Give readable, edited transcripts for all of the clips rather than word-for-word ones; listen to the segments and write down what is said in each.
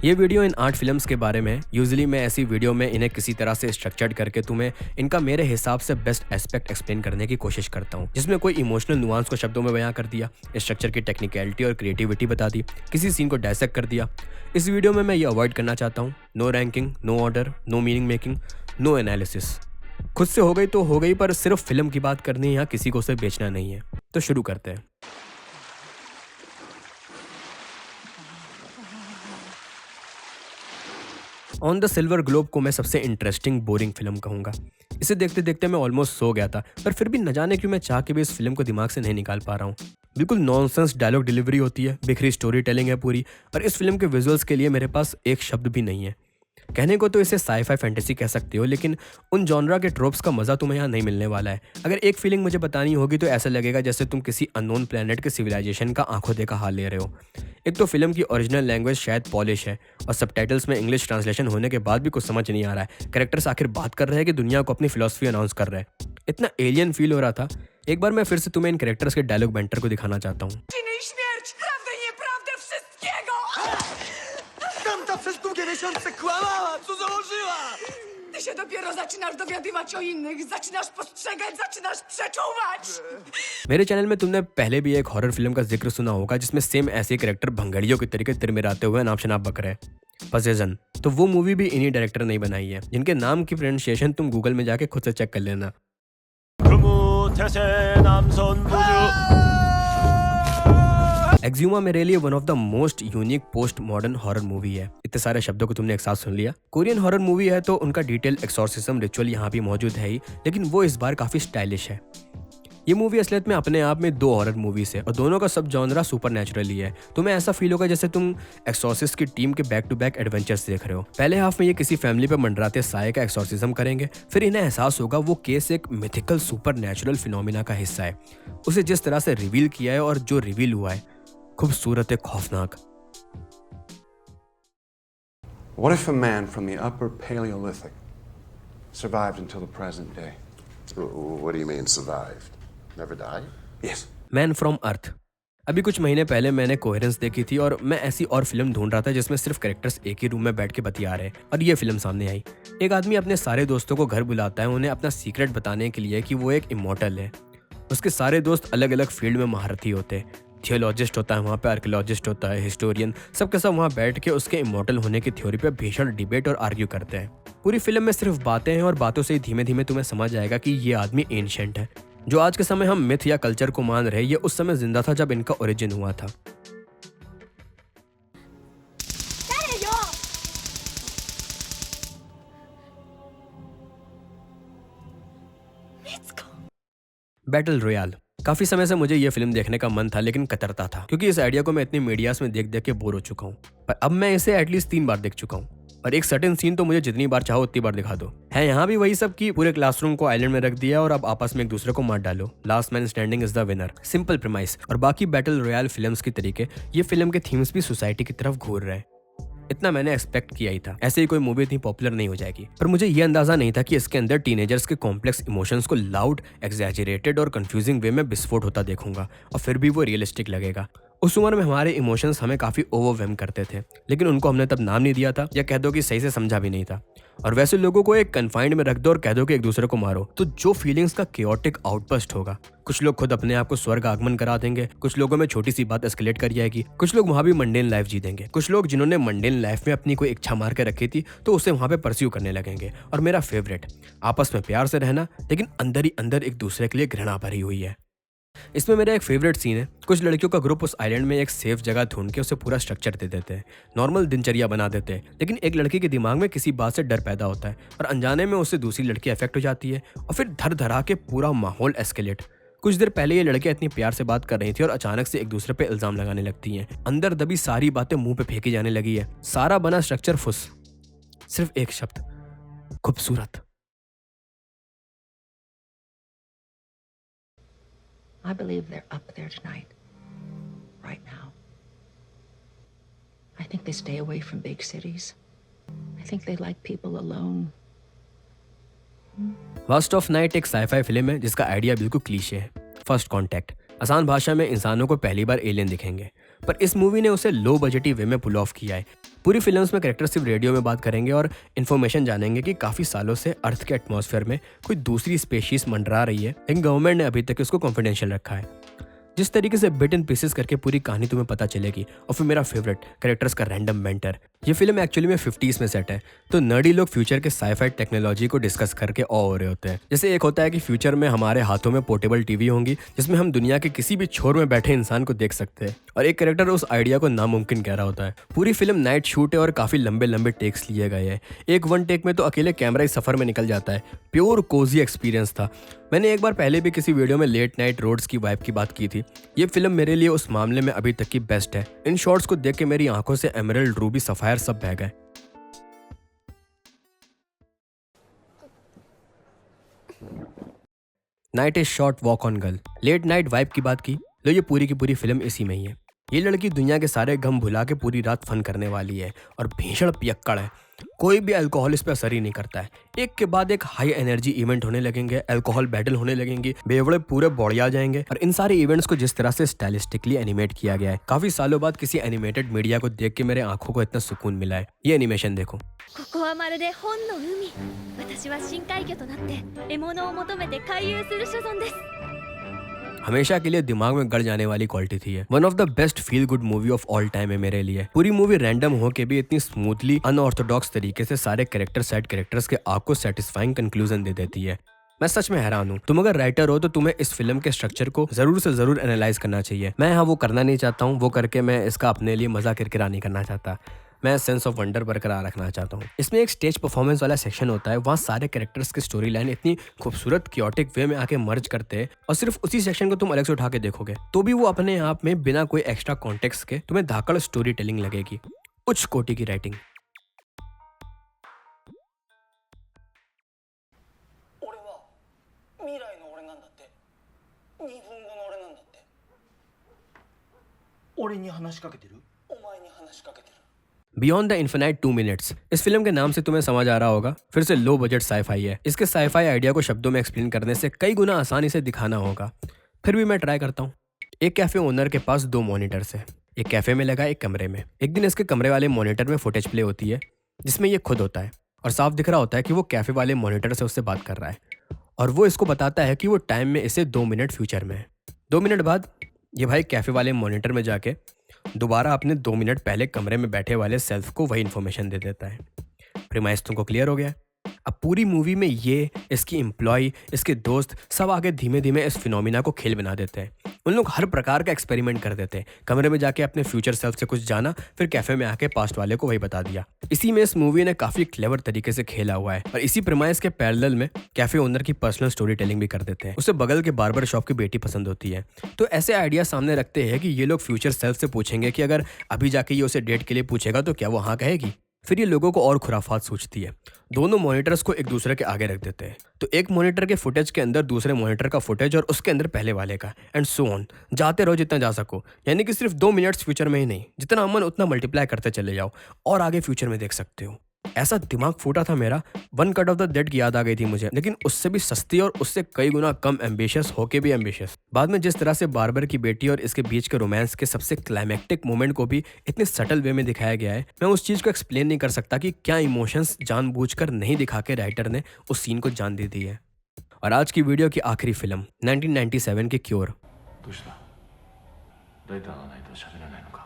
ये वीडियो इन 8 फिल्म्स के बारे में है। यूजुअली मैं ऐसी वीडियो में इन्हें किसी तरह से स्ट्रक्चर्ड करके तुम्हें इनका मेरे हिसाब से बेस्ट एस्पेक्ट एक्सप्लेन करने की कोशिश करता हूँ, जिसमें कोई इमोशनल नुआंस को शब्दों में बयां कर दिया, स्ट्रक्चर की टेक्निकलिटी और क्रिएटिविटी बता दी, किसी सीन को डायसेक्ट कर दिया। इस वीडियो में मैं ये अवॉइड करना चाहता हूँ। No ranking, no order, no meaning making, no analysis. खुद से हो गई तो हो गई, पर सिर्फ फिल्म की बात करनी है, यहाँ किसी को उसे बेचना नहीं है। तो शुरू करते हैं। ऑन द सिल्वर ग्लोब को मैं सबसे इंटरेस्टिंग बोरिंग फिल्म कहूँगा। इसे देखते देखते मैं ऑलमोस्ट सो गया था, पर फिर भी न जाने क्यों मैं चाह के भी इस फिल्म को दिमाग से नहीं निकाल पा रहा हूँ। बिल्कुल नॉनसेंस डायलॉग डिलीवरी होती है, बिखरी स्टोरी टेलिंग है पूरी, और इस फिल्म के विजुअल्स के लिए मेरे पास एक शब्द भी नहीं है। कहने को तो इसे साई-फाई फैंटेसी कह सकते हो, लेकिन उन जॉनरा के ट्रोप्स का मजा तुम्हें यहाँ नहीं मिलने वाला है। अगर एक फीलिंग मुझे बतानी होगी तो ऐसा लगेगा जैसे तुम किसी अननोन प्लेनेट के सिविलाइजेशन का आंखों देखा हाल ले रहे हो। एक तो फिल्म की ओरिजिनल लैंग्वेज शायद पॉलिश है, और सबटाइटल्स में इंग्लिश ट्रांसलेशन होने के बाद भी कुछ समझ नहीं आ रहा है। कैरेक्टर्स आखिर बात कर रहे हैं कि दुनिया को अपनी फिलॉसफी अनाउंस कर रहे हैं। इतना एलियन फील हो रहा था। एक बार मैं फिर से तुम्हें इन कैरेक्टर्स के डायलॉग बैंटर को दिखाना चाहता हूँ। Długie miesiące kłamała, co założyła! Ty się dopiero zaczynasz dowiadywać o innych, zaczynasz postrzegać, zaczynash przeczuwać! मेरे चैनल में तुमने पहले भी एक हॉरर फिल्म का जिक्र सुना होगा जिसमें सेम ऐसे कैरेक्टर भंगड़ियों के तरीके तिरमिराते हुए नाम शनाब बक रहे। पजेजन। तो वो मूवी भी इन्हीं डायरेक्टर ने बनाई है, जिनके नाम की प्रोनाउंसिएशन तुम गूगल में जाके खुद से चेक कर लेना। एक्जियुमा मेरे लिए one of the most unique post modern horror movie है। इतने सारे शब्दों को तुमने एक साथ सुन लिया। कोरियन हॉरर मूवी है तो उनका डिटेल एक्सॉर्सिज्म रिचुअल यहाँ भी मौजूद है ही, लेकिन वो इस बार काफी स्टाइलिश है। ये मूवी असलियत में अपने आप में 2 हॉरर मूवीज है, और दोनों का सब जॉनरा सुपरनैचुरली है। तुम्हें ऐसा फील होगा जैसे तुम एक्सॉर्सिस्ट की टीम के बैक टू बैक एडवेंचर्स देख रहे हो। पहले हाफ में ये किसी फैमिली पर मंडराते साये का एक्सॉर्सिज्म करेंगे, फिर इन्हें एहसास होगा वो केस एक मिथिकल सुपरनैचुरल फिनोमिना का हिस्सा है। उसे जिस तरह से रिवील किया है और जो रिवील हुआ है, खूबसूरत है, खौफनाक। What if a man from the upper Paleolithic survived until the present day? What do you mean survived? Never died? Yes. Man from earth. अभी कुछ महीने पहले मैंने कोहेरेंस देखी थी, और मैं ऐसी और फिल्म ढूंढ रहा था जिसमें सिर्फ कैरेक्टर्स एक ही रूम में बैठ के बतिया रहे हैं, और ये फिल्म सामने आई। एक आदमी अपने सारे दोस्तों को घर बुलाता है उन्हें अपना सीक्रेट बताने के लिए कि वो एक इमॉर्टल है। उसके सारे दोस्त अलग अलग फील्ड में महारथी होते हैं। थियोलॉजिस्ट होता है वहाँ पे, आर्कियोलॉजिस्ट होता है, हिस्टोरियन, सबके सब वहाँ बैठ के उसके इमॉर्टल होने की थ्योरी पे भीषण डिबेट और आर्ग्यू करते हैं। पूरी फिल्म में सिर्फ बातें हैं, और बातों से ही धीमे धीमे तुम्हें समझ आएगा कि ये आदमी एंशिएंट है। जो आज के समय हम मिथ या कल्चर को मान रहे, ये उस समय जिंदा था जब इनका ओरिजिन हुआ था। Battle royal. काफी समय से मुझे ये फिल्म देखने का मन था, लेकिन कतरता था, क्योंकि इस आइडिया को मैं इतनी मीडियास में देख देख के बोर हो चुका हूँ। पर अब मैं इसे एटलीस्ट 3 बार देख चुका हूँ, और एक सर्टेन सीन तो मुझे जितनी बार चाहो उतनी बार दिखा दो। है यहाँ भी वही सब कि पूरे क्लासरूम को आइलैंड में रख दिया और अब आपस में एक दूसरे को मार डालो। Last man standing is the winner. Simple premise. और बाकी बैटल रॉयल फिल्म्स की तरीके ये फिल्म के थीम्स भी सोसाइटी की तरफ घूर रहे हैं। इतना मैंने एक्सपेक्ट किया ही था। ऐसे ही कोई मूवी इतनी पॉपुलर नहीं हो जाएगी, पर मुझे ये अंदाजा नहीं था कि इसके अंदर टीनेजर्स के कॉम्प्लेक्स इमोशंस को लाउड, एग्जैजरेटेड और कंफ्यूजिंग वे में विस्फोट होता देखूंगा, और फिर भी वो रियलिस्टिक लगेगा। उस उम्र में हमारे इमोशंस हमें काफी ओवरवेम करते थे, लेकिन उनको हमने तब नाम नहीं दिया था, या कह दो कि सही से समझा भी नहीं था। और वैसे लोगों को एक कन्फाइंड में रख दो और कह दो कि एक दूसरे को मारो, तो जो फीलिंग्स का केओटिक आउटबर्स्ट होगा। कुछ लोग खुद अपने आप को स्वर्ग आगमन करा देंगे, कुछ लोगों में छोटी सी बात एस्केलेट कर जाएगी, कुछ लोग वहां भी मंडेन लाइफ जी देंगे, कुछ लोग जिन्होंने मंडेन लाइफ में अपनी कोई इच्छा मार के रखी थी तो उसे वहां पे परस्यू करने लगेंगे। और मेरा फेवरेट, आपस में प्यार से रहना, लेकिन अंदर ही अंदर एक दूसरे के लिए घृणा भरी हुई है। इसमें मेरा एक फेवरेट सीन है, कुछ लड़कियों का ग्रुप उस आइलैंड में एक सेफ जगह ढूंढ के उसे पूरा स्ट्रक्चर दे देते हैं, नॉर्मल दिनचर्या बना देते हैं, लेकिन एक लड़की के दिमाग में किसी बात से डर पैदा होता है, और अनजाने में उससे दूसरी लड़की अफेक्ट हो जाती है, और फिर धर धरा के पूरा माहौल एस्केलेट। कुछ देर पहले ये लड़कियां इतनी प्यार से बात कर रही थी और अचानक से एक दूसरे पे इल्जाम लगाने लगती हैं। अंदर दबी सारी बातें मुंह पे फेंकी जाने लगी है। सारा बना स्ट्रक्चर फुस। सिर्फ एक शब्द, खूबसूरत। I believe they're up there tonight. Right now. I think they stay away from big cities. I think they like people alone. Vast of night एक साई-फाई फिल्म है जिसका आइडिया बिल्कुल क्लीशे है। First contact. आसान भाषा में इंसानों को पहली बार एलियन दिखेंगे, पर इस मूवी ने उसे लो बजटी वे में पुल ऑफ किया है। पूरी फिल्म में कैरेक्टर सिर्फ रेडियो में बात करेंगे और इन्फॉर्मेशन जानेंगे कि काफ़ी सालों से अर्थ के एटमॉस्फेयर में कोई दूसरी स्पेशीज मंडरा रही है, लेकिन गवर्नमेंट ने अभी तक इसको कॉन्फिडेंशियल रखा है। जिस तरीके से बिट एंड पीसेस करके पूरी कहानी तुम्हें पता चलेगी। और फिर मेरा फेवरेट कैरेक्टर्स का रैंडम मेंटर। ये फिल्म एक्चुअली में 50s में सेट है, तो नर्डी लोग फ्यूचर के साईफाई टेक्नोलॉजी को डिस्कस करके हो रहे होते हैं। जैसे एक होता है कि फ्यूचर में हमारे हाथों में पोर्टेबल टीवी होंगी जिसमें हम दुनिया के किसी भी छोर में बैठे इंसान को देख सकते हैं, और एक कैरेक्टर उस आइडिया को नामुमकिन कह रहा होता है। पूरी फिल्म नाइट शूट है और काफी लंबे लंबे टेक्स लिए गए हैं। एक वन टेक में तो अकेले कैमरा ही सफर में निकल जाता है। प्योर कोजी एक्सपीरियंस था। मैंने एक बार पहले भी किसी वीडियो में लेट नाइट रोड्स की वाइब की बात की थी। ये फिल्म मेरे लिए उस मामले में अभी तक की बेस्ट है। इन शॉट्स को देख के मेरी आंखों से एमरल्ड, रूबी, सफायर सब बह गए। Night is short walk on girl. Late night vibe की बात की, लो ये पूरी की पूरी फिल्म इसी में ही है। ये लड़की दुनिया के सारे गम भुला के पूरी रात फन करने वाली है और भीषण पियक्कड़ है। कोई भी अल्कोहल इस पर असर ही नहीं करता है। एक के बाद एक हाई एनर्जी इवेंट होने लगेंगे, अल्कोहल बैटल होने लगेंगी, बेवड़े पूरे बढ़िया जाएंगे। और इन सारे इवेंट्स को जिस तरह से स्टाइलिस्टिकली एनिमेट किया गया है, काफी सालों बाद किसी एनिमेटेड मीडिया को देख के मेरे आंखों को इतना सुकून मिला है। ये एनिमेशन देखो। ここはまるで本の海。私は深海魚となって獲物を求めて回遊する所存です。 हमेशा के लिए दिमाग में गड़ जाने वाली क्वालिटी थी ये। One of the best feel good movie of all time है मेरे लिए। पूरी मूवी रैंडम हो के भी इतनी स्मूथली अनऑर्थोडॉक्स तरीके से सारे कैरेक्टर साइड कैरेक्टर्स के आर्क को सेटिस्फाइंग कंक्लूजन दे देती है। मैं सच में हैरान हूँ। तुम अगर राइटर हो तो तुम्हें इस फिल्म के स्ट्रक्चर को जरूर से जरूर एनालाइज करना चाहिए। मैं वो करना नहीं चाहता हूँ। वो करके मैं इसका अपने लिए मजा किरकिरा नहीं करना चाहता। मैं सेंस ऑफ वंडर बरकरार रखना चाहता हूँ। इसमें एक स्टेज परफॉर्मेंस वाला सेक्शन होता है। वहाँ सारे कैरेक्टर्स की स्टोरी लाइन इतनी खूबसूरत क्योटिक वे में आके मर्ज करते हैं, और सिर्फ उसी सेक्शन को तुम अलग से उठा के देखोगे तो भी वो अपने आप में बिना कोई एक्स्ट्रा कॉन्टेक्स्ट के तुम्हें धाकड़ स्टोरी टेलिंग लगेगी। उच्च कोटि की writing. 俺は未来の俺なんだって。2分後の俺なんだって。俺に話しかけてる？お前に話しかけてる。 beyond the infinite 2 minutes. इस फिल्म के नाम से तुम्हें समझ आ रहा होगा, फिर से लो बजट साईफाई है। इसके साईफाई आइडिया को शब्दों में एक्सप्लेन करने से कई गुना आसानी से दिखाना होगा, फिर भी मैं ट्राई करता हूँ। एक कैफे ओनर के पास 2 मॉनिटर्स है। एक कैफे में लगा, एक कमरे में। एक दिन इसके कमरे वाले मॉनिटर में फुटेज प्ले होती है जिसमें ये खुद होता है, और साफ दिख रहा होता है कि वो कैफे वाले मॉनिटर से उससे बात कर रहा है, और वो इसको बताता है कि वो टाइम में इसे 2 मिनट फ्यूचर में है। 2 मिनट बाद ये भाई कैफे वाले मॉनिटर में जाके दोबारा अपने 2 मिनट पहले कमरे में बैठे वाले सेल्फ को वही इन्फॉर्मेशन दे देता है। प्रीमाइस तुमको क्लियर हो गया? अब पूरी मूवी में ये, इसकी एम्प्लॉय, इसके दोस्त सब आगे धीमे धीमे इस फिनोमिना को खेल बना देते हैं। उन लोग हर प्रकार का एक्सपेरिमेंट कर देते हैं। कमरे में जाके अपने फ्यूचर सेल्फ से कुछ जाना, फिर कैफे में आके पास्ट वाले को वही बता दिया। इसी में इस मूवी ने काफी क्लेवर तरीके से खेला हुआ है, और इसी प्रीमाइस के पैरेलल में कैफे ओनर की पर्सनल स्टोरी टेलिंग भी कर देते हैं। उसे बगल के बार्बर शॉप की बेटी पसंद होती है, तो ऐसे आइडिया सामने रखते हैं कि ये लोग फ्यूचर सेल्फ से पूछेंगे कि अगर अभी जाके ये उसे डेट के लिए पूछेगा तो क्या वो हाँ कहेगी। फिर ये लोगों को और खुराफात सूझती है। दोनों मॉनिटर्स को एक दूसरे के आगे रख देते हैं, तो एक मॉनिटर के फुटेज के अंदर दूसरे मॉनिटर का फुटेज, और उसके अंदर पहले वाले का, एंड सो ऑन। जाते रहो जितना जा सको, यानी कि सिर्फ 2 मिनट्स फ्यूचर में ही नहीं, जितना अमन उतना मल्टीप्लाई करते चले जाओ और आगे फ्यूचर में देख सकते हो। ऐसा दिमाग फूटा था मेरा, one cut off the dead की याद आ गई थी मुझे, लेकिन उससे भी सस्ती और उससे कई गुना कम एम्बिशियस होके भी एम्बिशियस। बाद में जिस तरह से बार्बर की बेटी और इसके बीच के रोमांस के सबसे क्लाइमैक्टिक मोमेंट को भी इतने सटल वे में दिखाया गया है, मैं उस चीज को एक्सप्लेन नहीं कर सकता कि क्या इमोशंस जानबूझकर नहीं दिखा के राइटर ने उस सीन को जान दे दी है। और आज की वीडियो की आखिरी फिल्म 1997 की क्योर। どうした？ライターがないと喋らないのか？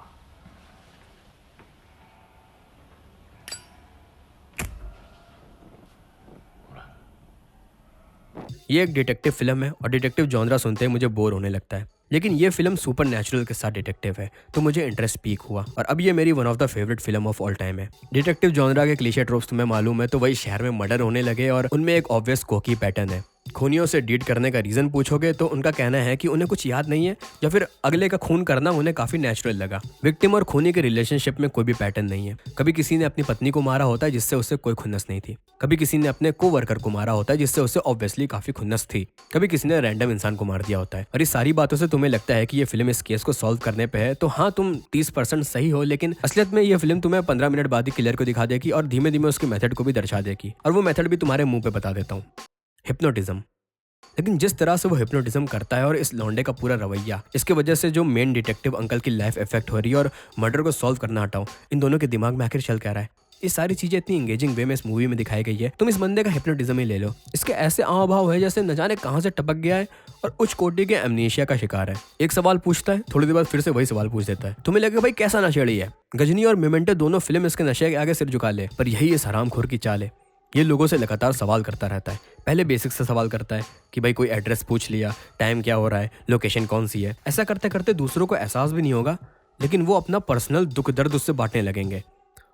ये एक डिटेक्टिव फिल्म है, और डिटेक्टिव जॉनरा सुनते ही मुझे बोर होने लगता है, लेकिन ये फिल्म सुपर नेचुरल के साथ डिटेक्टिव है, तो मुझे इंटरेस्ट पीक हुआ, और अब ये मेरी one of the favourite film of all time है। डिटेक्टिव जॉनरा के क्लीशे ट्रोप्स तुम्हें मालूम है, तो वही शहर में मर्डर होने लगे, और उनमें एक ऑब्वियस कोकी पैटर्न है। खूनियों से डीट करने का रीजन पूछोगे तो उनका कहना है कि उन्हें कुछ याद नहीं है, या फिर अगले का खून करना उन्हें काफी नेचुरल लगा। विक्टिम और खूनी के रिलेशनशिप में कोई भी पैटर्न नहीं है। कभी किसी ने अपनी पत्नी को मारा होता है जिससे उसे कोई खुन्नस नहीं थी, कभी किसी ने अपने कोवर्कर को मारा होता है जिससे उसे ऑब्वियसली काफी खुन्नस थी, कभी किसी ने रैंडम इंसान को मार दिया होता है। और इस सारी बातों से तुम्हें लगता है कि ये फिल्म इस केस को सॉल्व करने पे है, तो हाँ तुम 30% सही हो, लेकिन असलियत में ये फिल्म तुम्हें 15 मिनट बाद ही किलर को दिखा देगी और धीमे धीमे उसके मेथड को भी दर्शा देगी, और वो मेथड भी तुम्हारे मुंह पे बता देता हूँ। हिप्नोटिज्म। लेकिन जिस तरह से वो हिप्नोटिज्म करता है और इस लौंडे का पूरा रवैया, इसके वजह से जो मेन डिटेक्टिव अंकल की लाइफ इफेक्ट हो रही है और मर्डर को सॉल्व करना हटाओ, इन दोनों के दिमाग में आखिर चल क्या रहा है। ये सारी चीजें इतनी एंगेजिंग वे में इस मूवी में दिखाई गई है। तुम इस बंदे का हिप्नोटिज्म ही ले लो, इसके ऐसे आव भाव है जैसे न जाने कहां से टपक गया है और उच्च कोटि के एमनीशिया का शिकार है। एक सवाल पूछता है, थोड़ी देर बाद फिर से वही सवाल पूछ देता है। तुम्हें लगे भाई कैसा नशेड़ी है। गजनी और मेमेंटो दोनों फिल्म इसके नशे के आगे सिर झुका ले, पर यही इस हरामखोर की चाल है। ये लोगों से लगातार सवाल करता रहता है। पहले बेसिक से सवाल करता है कि भाई कोई एड्रेस पूछ लिया, टाइम क्या हो रहा है, लोकेशन कौन सी है। ऐसा करते करते दूसरों को एहसास भी नहीं होगा, लेकिन वो अपना पर्सनल दुख दर्द उससे बांटने लगेंगे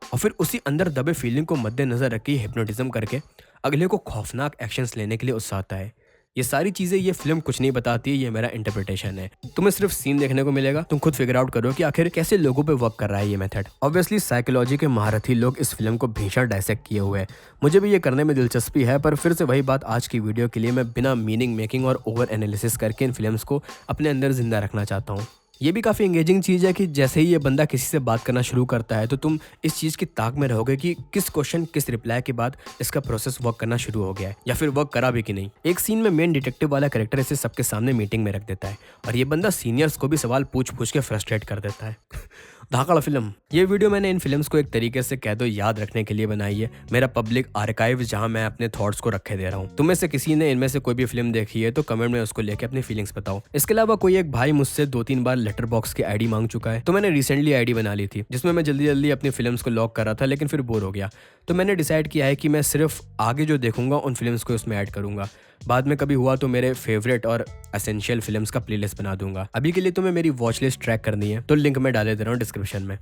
और फिर उसी अंदर दबे फीलिंग को मद्देनजर रख के हिप्नोटिज्म करके अगले को खौफनाक एक्शंस लेने के लिए उकसाता है। ये सारी चीजें ये फिल्म कुछ नहीं बताती, ये मेरा इंटरप्रिटेशन है। तुम्हें सिर्फ सीन देखने को मिलेगा, तुम खुद फिगर आउट करो कि आखिर कैसे लोगों पे वर्क कर रहा है ये मेथड। ऑब्वियसली साइकोलॉजी के महारथी लोग इस फिल्म को भीषण डायसेक्ट किए हुए हैं। मुझे भी ये करने में दिलचस्पी है, पर फिर से वही बात, आज की वीडियो के लिए मैं बिना मीनिंग मेकिंग और ओवर एनालिसिस करके इन फिल्म्स को अपने अंदर जिंदा रखना चाहता हूँ। ये भी काफ़ी एंगेजिंग चीज़ है कि जैसे ही ये बंदा किसी से बात करना शुरू करता है तो तुम इस चीज़ की ताक में रहोगे कि किस क्वेश्चन किस रिप्लाई के बाद इसका प्रोसेस वर्क करना शुरू हो गया है या फिर वर्क करा भी कि नहीं। एक सीन में मेन डिटेक्टिव वाला कैरेक्टर इसे सबके सामने मीटिंग में रख देता है और ये बंदा सीनियर्स को भी सवाल पूछ पूछ के फ्रस्ट्रेट कर देता है। धाकड़ फिल्म। ये वीडियो मैंने इन फिल्म्स को एक तरीके से कह दो याद रखने के लिए बनाई है, मेरा पब्लिक आर्काइव जहां मैं अपने थॉट्स को रखे दे रहा हूं। तुम में से किसी ने इनमें से कोई भी फिल्म देखी है तो कमेंट में उसको लेके अपनी फीलिंग्स बताओ। इसके अलावा कोई एक भाई मुझसे 2-3 बार लेटर बॉक्स की आईडी मांग चुका है, तो मैंने रिसेंटली आईडी बना ली थी जिसमें मैं जल्दी जल्दी अपनी फिल्म्स को लॉक कर रहा था, लेकिन फिर बोर हो गया। तो मैंने डिसाइड किया है कि मैं सिर्फ आगे जो देखूंगा उन फिल्म्स को उसमें ऐड करूंगा। बाद में कभी हुआ तो मेरे फेवरेट और एसेंशियल फिल्म्स का प्लेलिस्ट बना दूंगा। अभी के लिए तुम्हें मेरी वॉच लिस्ट ट्रैक करनी है तो लिंक मैं डाले दे रहा हूँ डिस्क्रिप्शन में।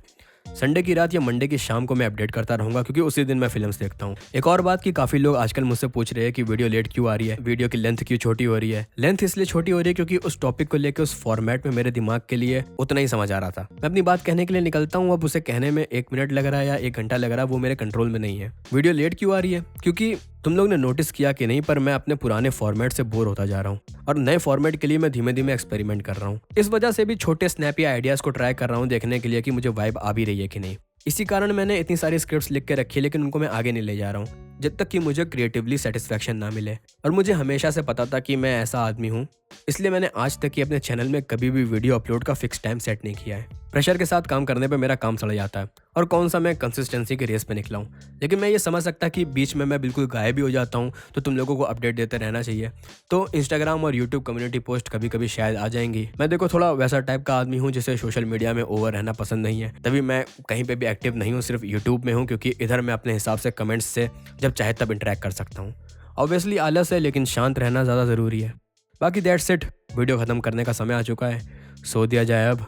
संडे की रात या मंडे की शाम को मैं अपडेट करता रहूंगा क्योंकि उसी दिन मैं फिल्म्स देखता हूँ। एक और बात कि काफी लोग आजकल मुझसे पूछ रहे हैं कि वीडियो लेट क्यों आ रही है, वीडियो की लेंथ क्यों छोटी हो रही है। लेंथ इसलिए छोटी हो रही है क्योंकि उस टॉपिक को लेकर उस फॉर्मेट में मेरे दिमाग के लिए उतना ही समझ आ रहा था। मैं अपनी बात कहने के लिए निकलता हूँ, अब उसे कहने में 1 मिनट लग रहा है या 1 घंटा लग रहा है, वो मेरे कंट्रोल में नहीं है। वीडियो लेट क्यों आ रही है क्योंकि तुम लोग ने नोटिस किया कि नहीं, पर मैं अपने पुराने फॉर्मेट से बोर होता जा रहा हूँ और नए फॉर्मेट के लिए मैं धीमे धीमे एक्सपेरिमेंट कर रहा हूँ। इस वजह से भी छोटे स्नैपी आइडियाज को ट्राई कर रहा हूँ देखने के लिए कि मुझे वाइब आ भी रही है कि नहीं। इसी कारण मैंने इतनी सारी स्क्रिप्ट्स लिख के रखी है, लेकिन उनको मैं आगे नहीं ले जा रहा हूँ जब तक कि मुझे क्रिएटिवली सेटिस्फैक्शन ना मिले। और मुझे हमेशा से पता था कि मैं ऐसा आदमी हूँ, इसलिए मैंने आज तक ही अपने चैनल में कभी भी वीडियो अपलोड का फिक्स टाइम सेट नहीं किया है। प्रेशर के साथ काम करने पे मेरा काम सड़ जाता है और कौन सा मैं कंसिस्टेंसी की रेस पे निकला हूँ। लेकिन मैं ये समझ सकता कि बीच में मैं बिल्कुल गायब भी हो जाता हूँ, तो तुम लोगों को अपडेट देते रहना चाहिए। तो इंस्टाग्राम और यूट्यूब कम्युनिटी पोस्ट कभी कभी शायद आ जाएंगी। मैं देखो थोड़ा वैसा टाइप का आदमी हूँ जिसे सोशल मीडिया में ओवर रहना पसंद नहीं है, तभी मैं कहीं पर भी एक्टिव नहीं हूँ, सिर्फ यूट्यूब में हूँ क्योंकि इधर मैं अपने हिसाब से कमेंट्स से जब चाहे तब इंटरेक्ट कर सकता हूँ। ऑब्वियसली आलस है, लेकिन शांत रहना ज़्यादा ज़रूरी है। बाकी दैट्स इट, वीडियो ख़त्म करने का समय आ चुका है, सो दिया जाए अब।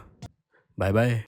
Bye bye.